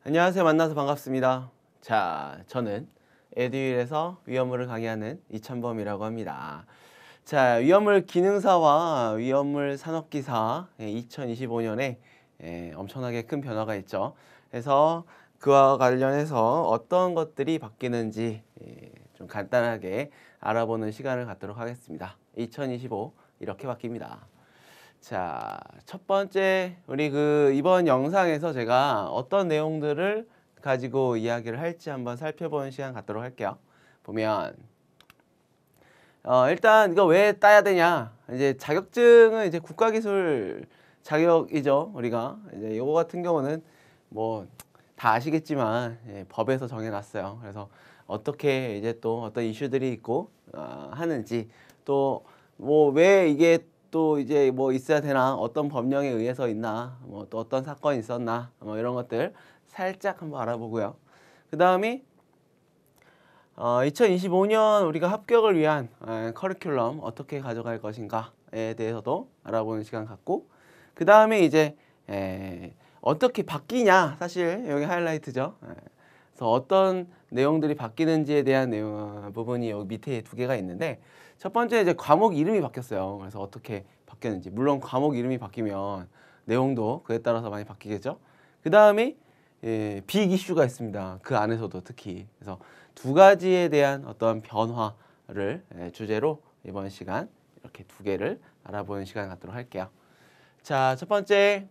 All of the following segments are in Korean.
안녕하세요. 만나서 반갑습니다. 자, 저는 에듀윌에서 위험물을 강의하는 이찬범이라고 합니다. 자, 위험물 기능사와 위험물 산업기사 2025년에 엄청나게 큰 변화가 있죠. 그래서 그와 관련해서 어떤 것들이 바뀌는지 좀 간단하게 알아보는 시간을 갖도록 하겠습니다. 2025 이렇게 바뀝니다. 자, 첫 번째 우리 이번 영상에서 제가 어떤 내용들을 가지고 이야기를 할지 한번 살펴보는 시간 갖도록 할게요. 보면 일단 이거 왜 따야 되냐? 이제 자격증은 이제 국가기술 자격이죠. 우리가 이제 요거 같은 경우는 뭐 다 아시겠지만 법에서 정해놨어요. 그래서 어떻게 이제 또 어떤 이슈들이 있고 하는지 또 뭐 왜 이게 또 이제 뭐 있어야 되나, 어떤 법령에 의해서 있나, 뭐 또 어떤 사건이 있었나, 뭐 이런 것들 살짝 한번 알아보고요. 그 다음에 2025년 우리가 합격을 위한 커리큘럼 어떻게 가져갈 것인가에 대해서도 알아보는 시간 갖고, 그 다음에 이제 어떻게 바뀌냐, 사실 여기 하이라이트죠. 그래서 어떤 내용들이 바뀌는지에 대한 부분이 여기 밑에 두 개가 있는데, 첫 번째 이제 과목 이름이 바뀌었어요. 그래서 어떻게 바뀌었는지, 물론 과목 이름이 바뀌면 내용도 그에 따라서 많이 바뀌겠죠. 그 다음에 빅 이슈가 있습니다. 그 안에서도 특히. 그래서 두 가지에 대한 어떤 변화를 주제로 이번 시간 이렇게 두 개를 알아보는 시간 갖도록 할게요. 자, 첫 번째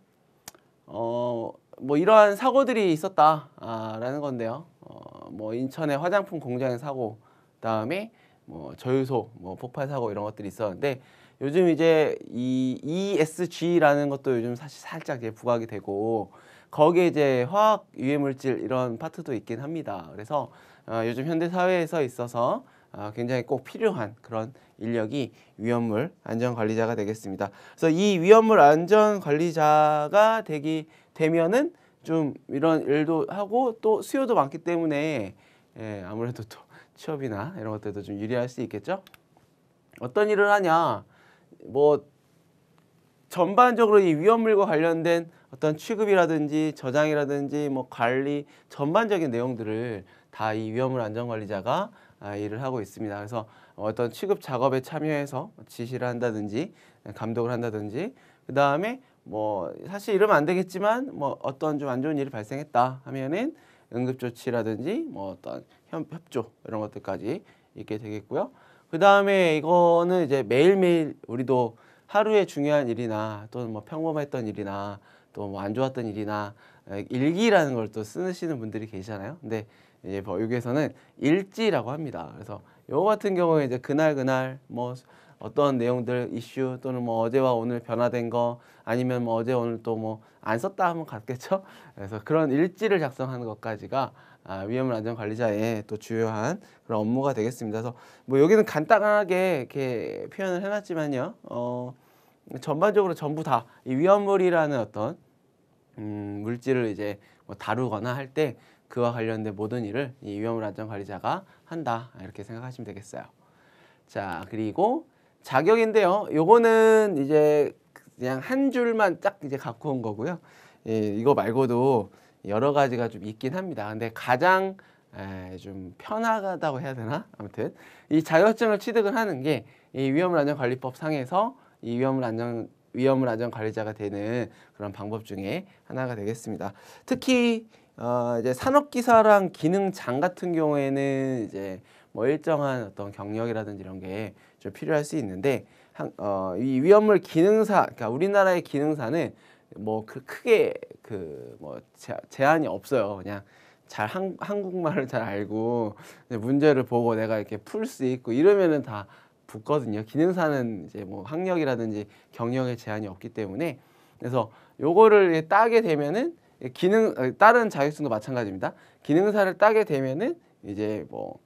뭐 이러한 사고들이 있었다라는 건데요. 뭐 인천의 화장품 공장 사고, 그다음에 뭐 저유소 뭐 폭발 사고 이런 것들이 있었는데, 요즘 이제 이 ESG라는 것도 요즘 사실 살짝 이제 부각이 되고, 거기에 이제 화학 유해 물질 이런 파트도 있긴 합니다. 그래서 요즘 현대 사회에서 있어서 굉장히 꼭 필요한 그런 인력이 위험물 안전관리자가 되겠습니다. 그래서 이 위험물 안전관리자가 되면은 좀 이런 일도 하고 또 수요도 많기 때문에 아무래도 또 취업이나 이런 것들도 좀 유리할 수 있겠죠. 어떤 일을 하냐, 뭐 전반적으로 이 위험물과 관련된 어떤 취급이라든지 저장이라든지 뭐 관리 전반적인 내용들을 다 이 위험물 안전관리자가 일을 하고 있습니다. 그래서 어떤 취급 작업에 참여해서 지시를 한다든지 감독을 한다든지, 그 다음에 뭐 사실 이러면 안 되겠지만 뭐 어떤 좀 안 좋은 일이 발생했다 하면은 응급조치라든지 뭐 어떤 협조 이런 것들까지 있게 되겠고요. 그 다음에 이거는 이제 매일매일 우리도 하루의 중요한 일이나 또는 뭐 평범했던 일이나 또 뭐 안 좋았던 일이나 일기라는 걸 또 쓰시는 분들이 계시잖아요. 근데 이제 여기에서는 일지라고 합니다. 그래서 요거 같은 경우에 이제 그날 뭐 어떤 내용들 이슈 또는 뭐 어제와 오늘 변화된 거, 아니면 뭐 어제 오늘 또 뭐 안 썼다 하면 갔겠죠. 그래서 그런 일지를 작성하는 것까지가 위험물 안전 관리자의 또 주요한 그런 업무가 되겠습니다. 그래서 뭐 여기는 간단하게 이렇게 표현을 해놨지만요. 전반적으로 전부 다 이 위험물이라는 어떤 물질을 이제 뭐 다루거나 할 때 그와 관련된 모든 일을 이 위험물 안전 관리자가 한다, 이렇게 생각하시면 되겠어요. 자, 그리고 자격인데요. 요거는 이제 그냥 한 줄만 딱 이제 갖고 온 거고요. 이거 말고도 여러 가지가 좀 있긴 합니다. 근데 가장 좀 편하다고 해야 되나? 아무튼 이 자격증을 취득을 하는 게 이 위험물안전관리법 상에서 이 위험물안전관리자가 되는 그런 방법 중에 하나가 되겠습니다. 특히 이제 산업기사랑 기능장 같은 경우에는 이제 뭐 일정한 어떤 경력이라든지 이런 게 좀 필요할 수 있는데, 이 위험물 기능사, 그러니까 우리나라의 기능사는 뭐 크게 뭐 제한이 없어요. 그냥 한국말을 잘 알고 문제를 보고 내가 이렇게 풀 수 있고 이러면은 다 붙거든요. 기능사는 이제 뭐 학력이라든지 경력에 제한이 없기 때문에, 그래서 요거를 따게 되면은 다른 자격증도 마찬가지입니다. 기능사를 따게 되면은 이제 뭐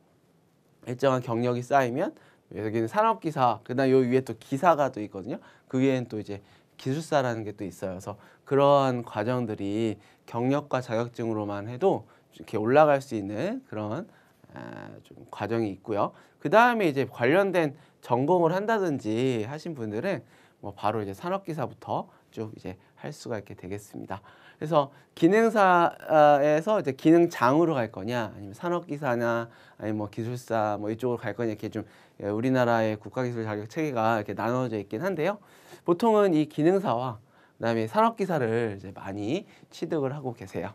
일정한 경력이 쌓이면 여기는 산업기사, 그다음 요 위에 또 기사가 또 있거든요. 그 위에는 또 이제 기술사라는 게 또 있어요. 그래서 그러한 과정들이 경력과 자격증으로만 해도 이렇게 올라갈 수 있는 그런 좀 과정이 있고요. 그 다음에 이제 관련된 전공을 한다든지 하신 분들은 뭐 바로 이제 산업기사부터 쭉 이제 할 수가 있게 되겠습니다. 그래서 기능사에서 이제 기능장으로 갈 거냐, 아니면 산업기사나 아니면 뭐 기술사 뭐 이쪽으로 갈 거냐, 이렇게 좀 우리나라의 국가기술 자격 체계가 이렇게 나눠져 있긴 한데요. 보통은 이 기능사와 그다음에 산업기사를 이제 많이 취득을 하고 계세요.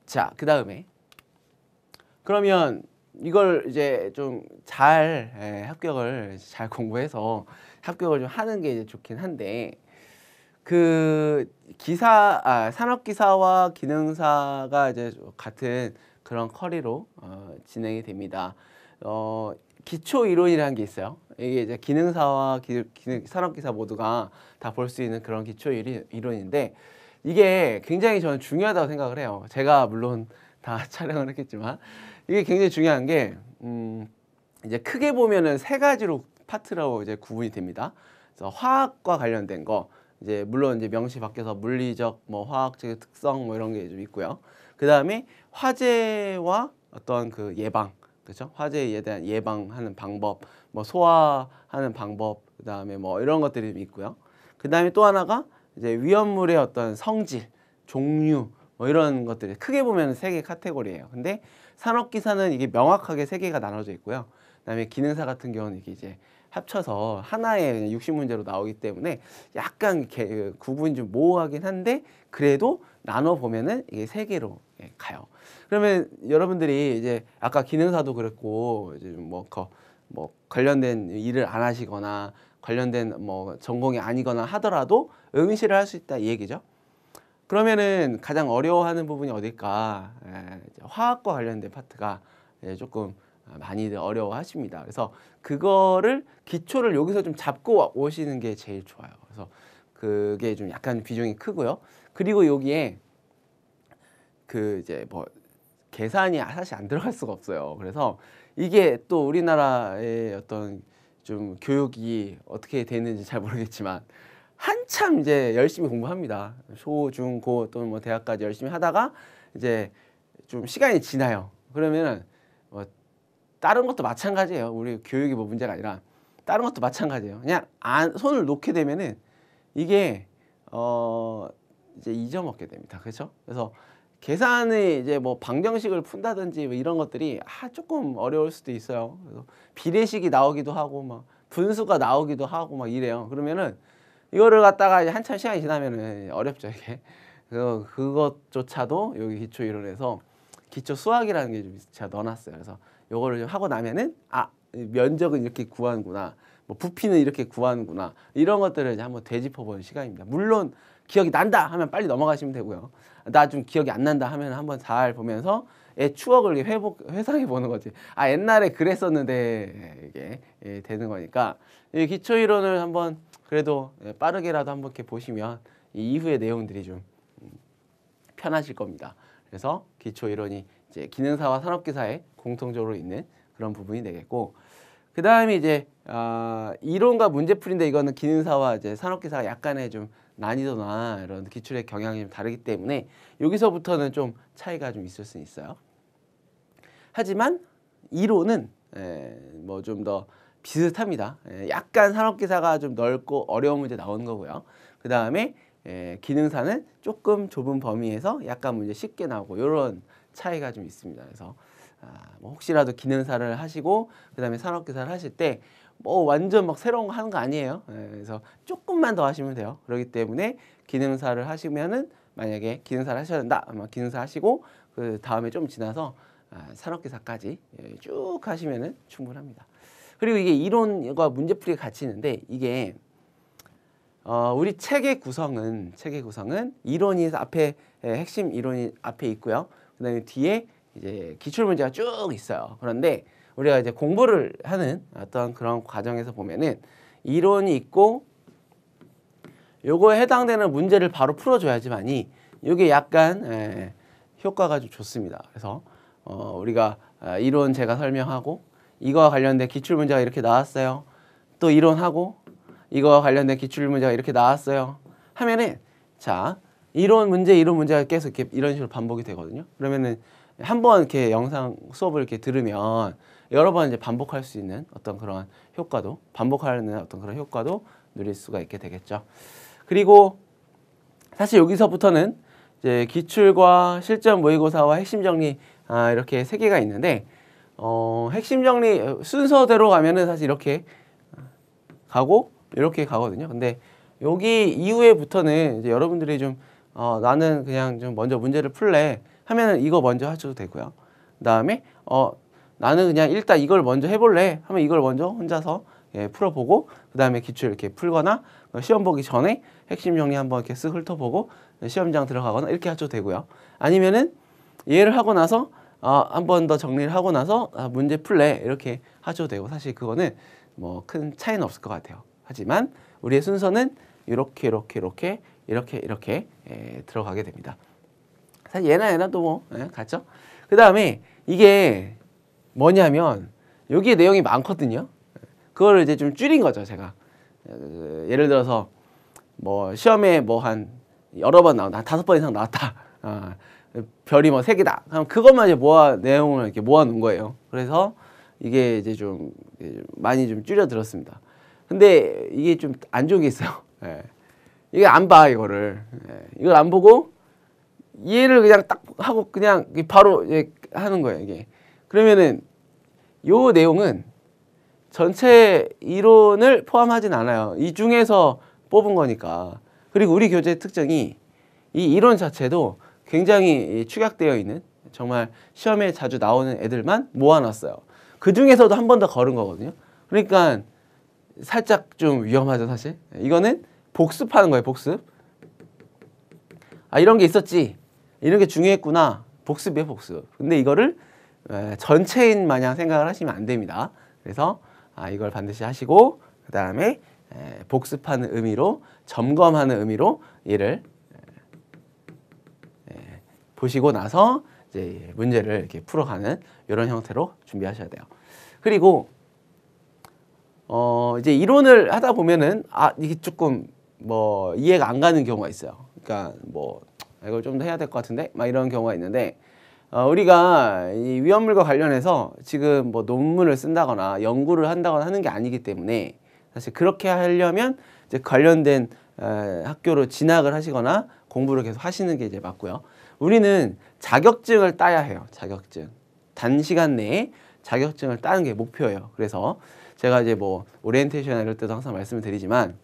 자, 그다음에 그러면 이걸 이제 좀 잘 합격을 잘 공부해서 합격을 좀 하는 게 이제 좋긴 한데, 그 산업기사와 기능사가 이제 같은 그런 커리로 진행이 됩니다. 기초 이론이라는 게 있어요. 이게 이제 기능사와 산업기사 모두가 다 볼 수 있는 그런 기초 이론인데, 이게 굉장히 저는 중요하다고 생각을 해요. 제가 물론 다 촬영을 했겠지만 이게 굉장히 중요한 게 이제 크게 보면은 세 가지로 파트라고 이제 구분이 됩니다. 그래서 화학과 관련된 거, 이제 물론 이제 명시 밖에서 물리적 뭐 화학적인 특성 뭐 이런 게 좀 있고요. 그 다음에 화재와 어떤 그 예방, 그렇죠? 화재에 대한 예방하는 방법, 뭐 소화하는 방법, 그 다음에 뭐 이런 것들이 좀 있고요. 그 다음에 또 하나가 이제 위험물의 어떤 성질, 종류 뭐 이런 것들이 크게 보면 세 개 카테고리예요. 근데 산업기사는 이게 명확하게 세 개가 나눠져 있고요. 그다음에 기능사 같은 경우는 이게 이제 합쳐서 하나의 60문제로 나오기 때문에 약간 구분이 좀 모호하긴 한데, 그래도 나눠 보면은 이게 세 개로 가요. 그러면 여러분들이 이제 아까 기능사도 그랬고, 이제 뭐 관련된 일을 안 하시거나 관련된 뭐 전공이 아니거나 하더라도 응시를 할 수 있다 이 얘기죠. 그러면은 가장 어려워하는 부분이 어딜까? 화학과 관련된 파트가 조금 많이들 어려워하십니다. 그래서 그거를 기초를 여기서 좀 잡고 오시는 게 제일 좋아요. 그래서 그게 좀 약간 비중이 크고요. 그리고 여기에 그 이제 뭐 계산이 사실 안 들어갈 수가 없어요. 그래서 이게 또 우리나라의 어떤 좀 교육이 어떻게 되는지 잘 모르겠지만 한참 이제 열심히 공부합니다. 초, 중, 고 또는 뭐 대학까지 열심히 하다가 이제 좀 시간이 지나요. 그러면은 뭐 다른 것도 마찬가지예요. 우리 교육이 뭐 문제가 아니라 다른 것도 마찬가지예요. 그냥 손을 놓게 되면은 이게 이제 잊어먹게 됩니다. 그렇죠? 그래서 계산의 이제 뭐 방정식을 푼다든지 뭐 이런 것들이 조금 어려울 수도 있어요. 그래서 비례식이 나오기도 하고 막 분수가 나오기도 하고 막 이래요. 그러면은 이거를 갖다가 이제 한참 시간이 지나면은 어렵죠, 이게. 그것조차도 여기 기초 이론에서 기초 수학이라는 게 좀 제가 넣어놨어요. 그래서 요거를 좀 하고 나면은 면적은 이렇게 구하는구나, 뭐 부피는 이렇게 구하는구나, 이런 것들을 이제 한번 되짚어보는 시간입니다. 물론 기억이 난다 하면 빨리 넘어가시면 되고요. 나 좀 기억이 안 난다 하면 한번 잘 보면서 추억을 회상해 보는 거지. 옛날에 그랬었는데 이게 되는 거니까 이 기초 이론을 한번 그래도 빠르게라도 한번 이렇게 보시면 이 이후의 내용들이 좀 편하실 겁니다. 그래서 기초 이론이 이제 기능사와 산업기사에 공통적으로 있는 그런 부분이 되겠고, 그 다음에 이제 이론과 문제풀이인데, 이거는 기능사와 이제 산업기사가 약간의 좀 난이도나 이런 기출의 경향이 좀 다르기 때문에 여기서부터는 좀 차이가 좀 있을 수 있어요. 하지만 이론은 뭐 좀 더 비슷합니다. 약간 산업기사가 좀 넓고 어려운 문제 나오는 거고요. 그 다음에 기능사는 조금 좁은 범위에서 약간 문제 쉽게 나오고, 이런 차이가 좀 있습니다. 그래서 뭐 혹시라도 기능사를 하시고 그 다음에 산업기사를 하실 때 뭐 완전 막 새로운 거 하는 거 아니에요. 그래서 조금만 더 하시면 돼요. 그렇기 때문에 기능사를 하시면은, 만약에 기능사를 하셔야 된다, 아마 기능사 하시고 그 다음에 좀 지나서 산업기사까지 쭉 하시면은 충분합니다. 그리고 이게 이론과 문제풀이가 같이 있는데, 이게 우리 책의 구성은 이론이 앞에 핵심 이론이 앞에 있고요. 그다음에 뒤에 이제 기출 문제가 쭉 있어요. 그런데 우리가 이제 공부를 하는 어떤 그런 과정에서 보면은 이론이 있고 요거에 해당되는 문제를 바로 풀어줘야지만이 이게 약간 효과가 좀 좋습니다. 그래서 우리가 이론 제가 설명하고 이거와 관련된 기출 문제가 이렇게 나왔어요. 또 이론하고 이거와 관련된 기출 문제가 이렇게 나왔어요. 하면은 자, 이론 문제가 계속 이렇게 이런 식으로 반복이 되거든요. 그러면은 한번 이렇게 영상 수업을 이렇게 들으면 여러 번 이제 반복할 수 있는 어떤 그런 반복하는 어떤 그런 효과도 누릴 수가 있게 되겠죠. 그리고 사실 여기서부터는 이제 기출과 실전 모의고사와 핵심 정리 이렇게 세 개가 있는데 핵심 정리 순서대로 가면은 사실 이렇게 가고 이렇게 가거든요. 근데 여기 이후에부터는 이제 여러분들이 좀 나는 그냥 좀 먼저 문제를 풀래 하면은 이거 먼저 하셔도 되고요. 그다음에 나는 그냥 일단 이걸 먼저 해볼래 하면 이걸 먼저 혼자서 풀어보고 그다음에 기출 이렇게 풀거나 시험 보기 전에 핵심 정리 한번 이렇게 쓱 훑어보고 시험장 들어가거나 이렇게 하셔도 되고요. 아니면은 얘를 하고 나서 한 번 더 정리를 하고 나서 문제 풀래 이렇게 하셔도 되고 사실 그거는 뭐 큰 차이는 없을 것 같아요. 하지만 우리의 순서는 이렇게 들어가게 됩니다. 사실 얘나도 뭐 같죠? 그 다음에 이게 뭐냐면 여기에 내용이 많거든요. 그걸 이제 좀 줄인 거죠, 제가. 예를 들어서 뭐 시험에 뭐 한 여러 번 나온다, 한 5번 이상 나왔다. 별이 뭐 3개다. 그럼 그것만 이제 내용을 이렇게 모아 놓은 거예요. 그래서 이게 이제 좀 많이 좀 줄여 들었습니다. 근데 이게 좀 안 좋은 게 있어요. 이게 안 봐, 이거를. 이걸 안 보고 이해를 그냥 딱 하고 그냥 바로 이제 하는 거예요, 이게. 그러면은 요 내용은 전체 이론을 포함하진 않아요. 이 중에서 뽑은 거니까. 그리고 우리 교재의 특징이 이 이론 자체도 굉장히 축약되어 있는 정말 시험에 자주 나오는 애들만 모아놨어요. 그 중에서도 한 번 더 걸은 거거든요. 그러니까 살짝 좀 위험하죠, 사실. 이거는 복습하는 거예요, 복습. 이런 게 있었지. 이런 게 중요했구나. 복습이에요, 복습. 근데 이거를 전체인 마냥 생각을 하시면 안 됩니다. 그래서 이걸 반드시 하시고 그 다음에 복습하는 의미로 점검하는 의미로 얘를 보시고 나서 이제 문제를 이렇게 풀어가는 이런 형태로 준비하셔야 돼요. 그리고 이제 이론을 하다 보면은 이게 조금 뭐 이해가 안 가는 경우가 있어요. 그러니까 뭐 이걸 좀 더 해야 될 것 같은데 막 이런 경우가 있는데 우리가 이 위험물과 관련해서 지금 뭐 논문을 쓴다거나 연구를 한다거나 하는 게 아니기 때문에 사실 그렇게 하려면 이제 관련된 학교로 진학을 하시거나 공부를 계속 하시는 게 이제 맞고요. 우리는 자격증을 따야 해요. 자격증. 단시간 내에 자격증을 따는 게 목표예요. 그래서 제가 이제 뭐 오리엔테이션 이럴 때도 항상 말씀을 드리지만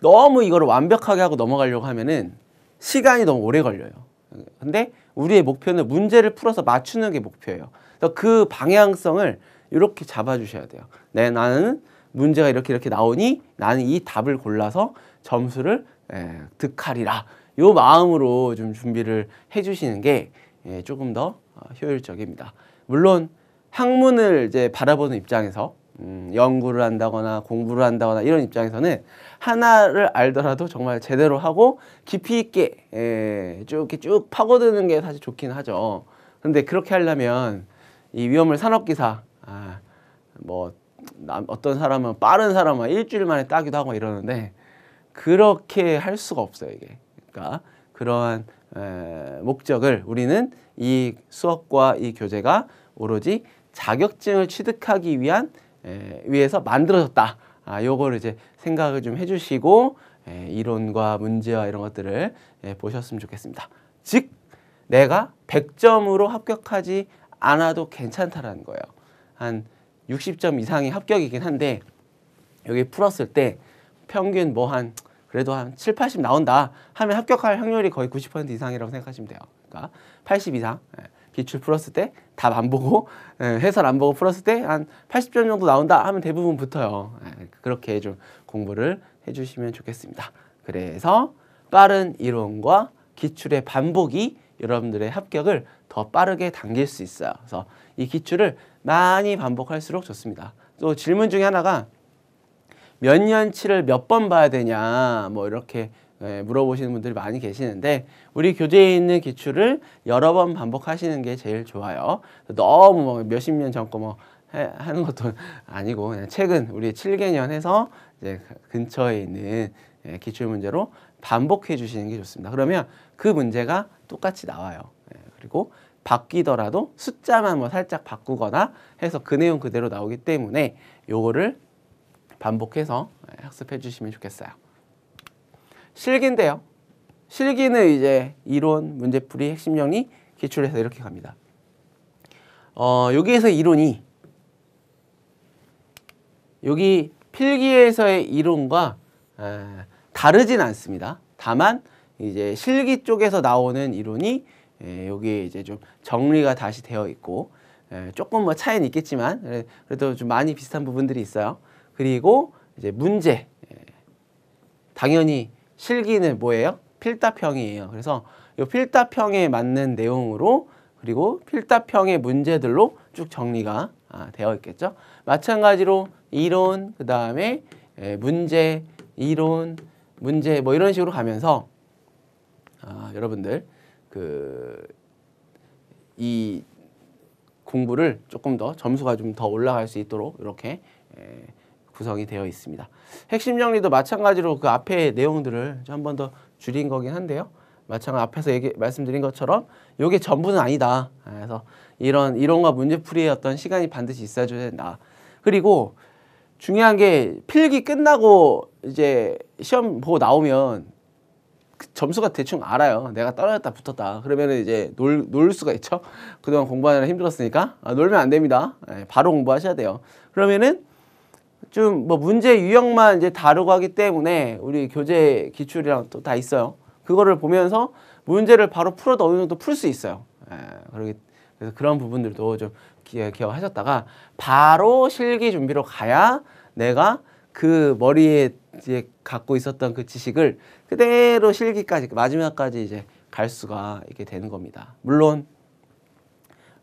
너무 이거를 완벽하게 하고 넘어가려고 하면은 시간이 너무 오래 걸려요. 근데 우리의 목표는 문제를 풀어서 맞추는 게 목표예요. 그래서 그 방향성을 이렇게 잡아주셔야 돼요. 나는 문제가 이렇게 나오니 나는 이 답을 골라서 점수를 득하리라. 요 마음으로 좀 준비를 해주시는 게 조금 더 효율적입니다. 물론 학문을 이제 바라보는 입장에서 연구를 한다거나 공부를 한다거나 이런 입장에서는 하나를 알더라도 정말 제대로 하고 깊이 있게 쭉 파고드는 게 사실 좋긴 하죠. 근데 그렇게 하려면 이 위험물 산업기사 뭐 어떤 사람은 빠른 사람은 일주일 만에 따기도 하고 이러는데 그렇게 할 수가 없어요, 이게. 그러니까 그러한 목적을 우리는 이 수업과 이 교재가 오로지 자격증을 취득하기 위해서 만들어졌다. 요거를 이제 생각을 좀 해주시고 이론과 문제와 이런 것들을 보셨으면 좋겠습니다. 즉 내가 100점으로 합격하지 않아도 괜찮다라는 거예요. 한 60점 이상이 합격이긴 한데 여기 풀었을 때 평균 뭐 그래도 한 7, 80 나온다 하면 합격할 확률이 거의 90% 이상이라고 생각하시면 돼요. 그러니까 80 이상 기출 풀었을 때 답 안 보고 해설 안 보고 풀었을 때 한 80점 정도 나온다 하면 대부분 붙어요. 그렇게 좀 공부를 해주시면 좋겠습니다. 그래서 빠른 이론과 기출의 반복이 여러분들의 합격을 더 빠르게 당길 수 있어요. 그래서 이 기출을 많이 반복할수록 좋습니다. 또 질문 중에 하나가 몇 년치를 몇 번 봐야 되냐 뭐 이렇게 물어보시는 분들이 많이 계시는데 우리 교재에 있는 기출을 여러 번 반복하시는 게 제일 좋아요. 너무 뭐 몇십 년 전 거 하는 것도 아니고 그냥 최근 우리 7개년 해서 이제 근처에 있는 기출 문제로 반복해 주시는 게 좋습니다. 그러면 그 문제가 똑같이 나와요. 그리고 바뀌더라도 숫자만 뭐 살짝 바꾸거나 해서 그 내용 그대로 나오기 때문에 요거를 반복해서 학습해 주시면 좋겠어요. 실기인데요. 실기는 이제 이론, 문제풀이, 핵심 정리, 기출해서 이렇게 갑니다. 여기에서 이론이 여기 필기에서의 이론과 다르진 않습니다. 다만 이제 실기 쪽에서 나오는 이론이 여기에 이제 좀 정리가 다시 되어 있고 조금 뭐 차이는 있겠지만 그래도 좀 많이 비슷한 부분들이 있어요. 그리고 이제 문제 당연히 실기는 뭐예요? 필답형이에요. 그래서 이 필답형에 맞는 내용으로 그리고 필답형의 문제들로 쭉 정리가 되어 있겠죠. 마찬가지로 이론, 그 다음에 문제, 이론, 문제 뭐 이런 식으로 가면서 여러분들 이 공부를 조금 더 점수가 좀 더 올라갈 수 있도록 이렇게 구성이 되어 있습니다. 핵심 정리도 마찬가지로 그 앞에 내용들을 한 번 더 줄인 거긴 한데요. 마찬가지 앞에서 말씀드린 것처럼 이게 전부는 아니다. 그래서 이런 이론과 문제풀이의 어떤 시간이 반드시 있어줘야 된다. 그리고 중요한 게 필기 끝나고 이제 시험 보고 나오면 점수가 대충 알아요. 내가 떨어졌다 붙었다. 그러면 이제 놀 수가 있죠. 그동안 공부하느라 힘들었으니까 놀면 안 됩니다. 바로 공부하셔야 돼요. 그러면은 좀 뭐 문제 유형만 이제 다루고 하기 때문에 우리 교재 기출이랑 또 다 있어요. 그거를 보면서 문제를 바로 풀어도 어느 정도 풀 수 있어요. 그래서 그런 부분들도 좀 기억하셨다가 바로 실기 준비로 가야 내가 그 머리에 이제 갖고 있었던 그 지식을 그대로 실기까지 마지막까지 이제 갈 수가 있게 되는 겁니다. 물론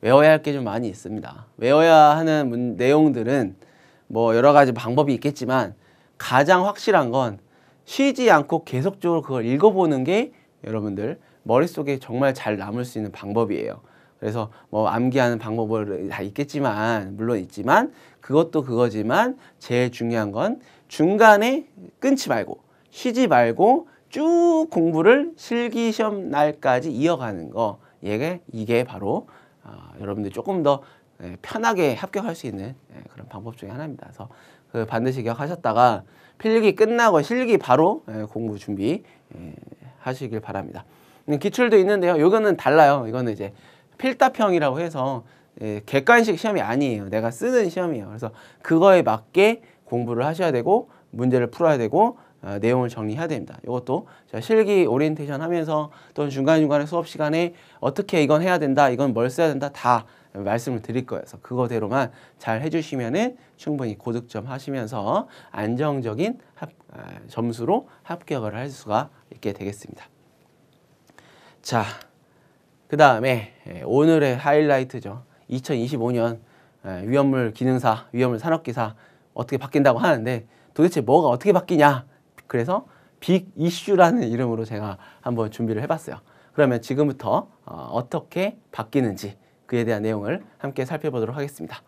외워야 할 게 좀 많이 있습니다. 외워야 하는 내용들은 뭐 여러 가지 방법이 있겠지만 가장 확실한 건 쉬지 않고 계속적으로 그걸 읽어보는 게 여러분들 머릿속에 정말 잘 남을 수 있는 방법이에요. 그래서 뭐 암기하는 방법은 다 있겠지만 물론 있지만 그것도 그거지만 제일 중요한 건 중간에 끊지 말고 쉬지 말고 쭉 공부를 실기 시험 날까지 이어가는 거 이게 바로 여러분들이 조금 더 편하게 합격할 수 있는 그런 방법 중에 하나입니다. 그래서 반드시 기억하셨다가 필기 끝나고 실기 바로 공부 준비 하시길 바랍니다. 기출도 있는데요. 이거는 달라요. 이거는 이제 필답형이라고 해서 객관식 시험이 아니에요. 내가 쓰는 시험이에요. 그래서 그거에 맞게 공부를 하셔야 되고 문제를 풀어야 되고 내용을 정리해야 됩니다. 이것도 실기 오리엔테이션 하면서 또는 중간중간에 수업 시간에 어떻게 이건 해야 된다, 이건 뭘 써야 된다 다 말씀을 드릴 거예요. 그래서 그거대로만 잘 해주시면은 충분히 고득점 하시면서 안정적인 점수로 합격을 할 수가 있게 되겠습니다. 자, 그 다음에 오늘의 하이라이트죠. 2025년 위험물 기능사, 위험물 산업기사 어떻게 바뀐다고 하는데 도대체 뭐가 어떻게 바뀌냐? 그래서 빅 이슈라는 이름으로 제가 한번 준비를 해봤어요. 그러면 지금부터 어떻게 바뀌는지 그에 대한 내용을 함께 살펴보도록 하겠습니다.